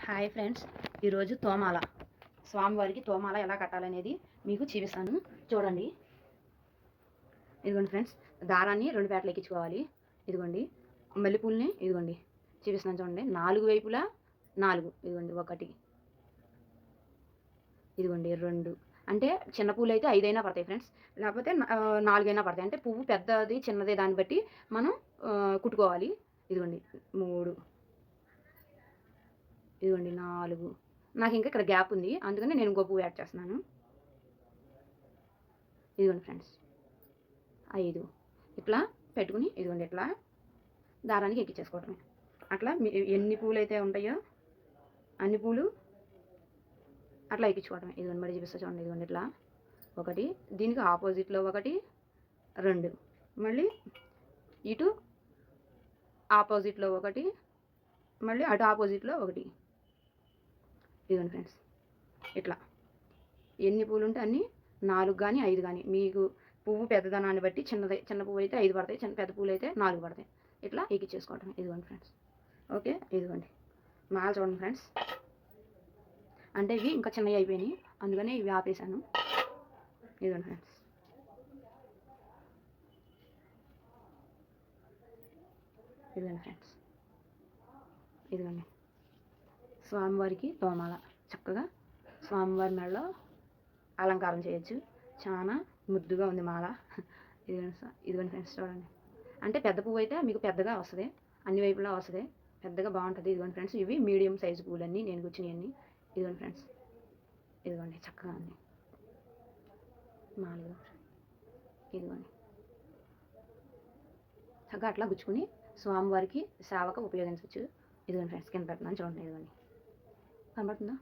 Hi friends, ఈరోజు తోమాల స్వామివారికి తోమాల ఎలా కట్టాలనేది మీకు చూపిస్తాను. చూడండి. ఇదిగోండి ఫ్రెండ్స్, దారాన్ని 2 పేటలు ఎక్కించుకోవాలి. ఇదిగోండి మల్లెపూలని ఇదిగోండి చూపిస్తున్నాను చూడండి. 4 వైపులా 4. ఇదిగోండి 1, ఇదిగోండి 2. అంటే చిన్న పూలు అయితే 5 అయినా పడతాయి ఫ్రెండ్స్, లేకపోతే 4 అయినా పడతాయి. అంటే పువ్వు పెద్దది చిన్నది దాన్ని బట్టి మనం కుట్టుకోవాలి. ఇదిగోండి 3, ఇదిగోండి 4. నాకు ఇంకా ఇక్కడ గ్యాప్ ఉంది, అందుకని నేను ఇంకో పువ్వు యాడ్ చేస్తున్నాను. ఇదిగోండి ఫ్రెండ్స్ 5. ఇట్లా పెట్టుకుని ఇదిగోండి ఇట్లా దారానికి ఎక్కించేసుకోవటమే. అట్లా ఎన్ని పూలు అయితే ఉంటాయో అన్ని పూలు అట్లా ఎక్కించుకోవటమే. ఇదిగోండి మరి చూపిస్తా చూడండి. ఇదిగోండి ఇట్లా 1, దీనికి ఆపోజిట్లో 1, 2, మళ్ళీ ఇటు ఆపోజిట్లో 1, మళ్ళీ అటు ఆపోజిట్లో 1. ఇదిగోండి ఫ్రెండ్స్ ఇట్లా ఎన్ని పూలు ఉంటే అన్ని 4 కానీ 5 కానీ, మీకు పువ్వు పెద్దదనాన్ని బట్టి చిన్న పువ్వు అయితే 5 పడతాయి, పెద్ద పువ్వులు అయితే 4 పడతాయి. ఇట్లా ఎక్కించేసుకోవటం. ఇదిగోండి ఫ్రెండ్స్. ఓకే, ఇదిగోండి మాల చూడండి ఫ్రెండ్స్. అంటే ఇవి ఇంకా చిన్నవి అయిపోయినాయి, అందుకనే ఇవి ఆపేసాను. ఇదిగోండి ఫ్రెండ్స్. ఇదిగోండి ఫ్రెండ్స్. ఇదిగోండి స్వామివారికి తోమాల. చక్కగా స్వామివారి మెడలో అలంకారం చేయొచ్చు. చాలా ముద్దుగా ఉంది మాల. ఇదిగోండి ఫ్రెండ్స్ చూడండి. అంటే పెద్ద పువ్వు అయితే మీకు పెద్దగా వస్తుంది, అన్ని వైపులా వస్తుంది, పెద్దగా బాగుంటుంది. ఇదిగోండి ఫ్రెండ్స్, ఇవి మీడియం సైజు పూలన్నీ నేను కూర్చుని. ఇదిగోండి ఫ్రెండ్స్, ఇదిగోండి చక్కగా ఉంది మాల. ఇదిగోండి చక్కగా అట్లా గుచ్చుకుని స్వామివారికి సేవకు ఉపయోగించవచ్చు. ఇదిగోండి ఫ్రెండ్స్, కింద పెడుతున్నాను చూడండి. ఇదిగోండి కనబడుతుందా?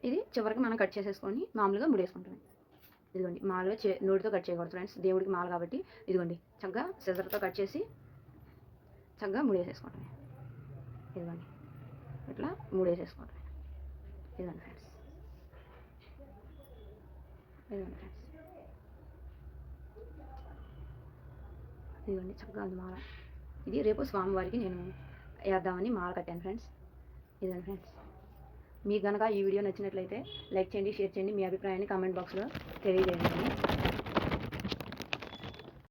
ఇది చివరికి మనం కట్ చేసేసుకొని మామూలుగా ముడేసుకుంటాం. ఇదిగోండి మామూలుగా నోటితో కట్ చేయకూడదు ఫ్రెండ్స్, దేవుడికి మాల కాబట్టి. ఇదిగోండి చక్కగా సిజర్తో కట్ చేసి చక్కగా ముడేసేసుకోవటమే. ఇదిగోండి ఇట్లా ముడేసేసుకోవటమే. ఇదిగోండి ఫ్రెండ్స్. ఇదిగోండి ఫ్రెండ్స్. ఇదిగోండి చక్కగా ఉంది మాల. ఇది రేపు స్వామివారికి నేను వేద్దామని మాల కట్టాను ఫ్రెండ్స్. ఇదిగోండి ఫ్రెండ్స్, మీకు కనుక ఈ వీడియో నచ్చినట్లయితే లైక్ చేయండి, షేర్ చేయండి, మీ అభిప్రాయాన్ని కామెంట్ బాక్స్లో తెలియజేయండి.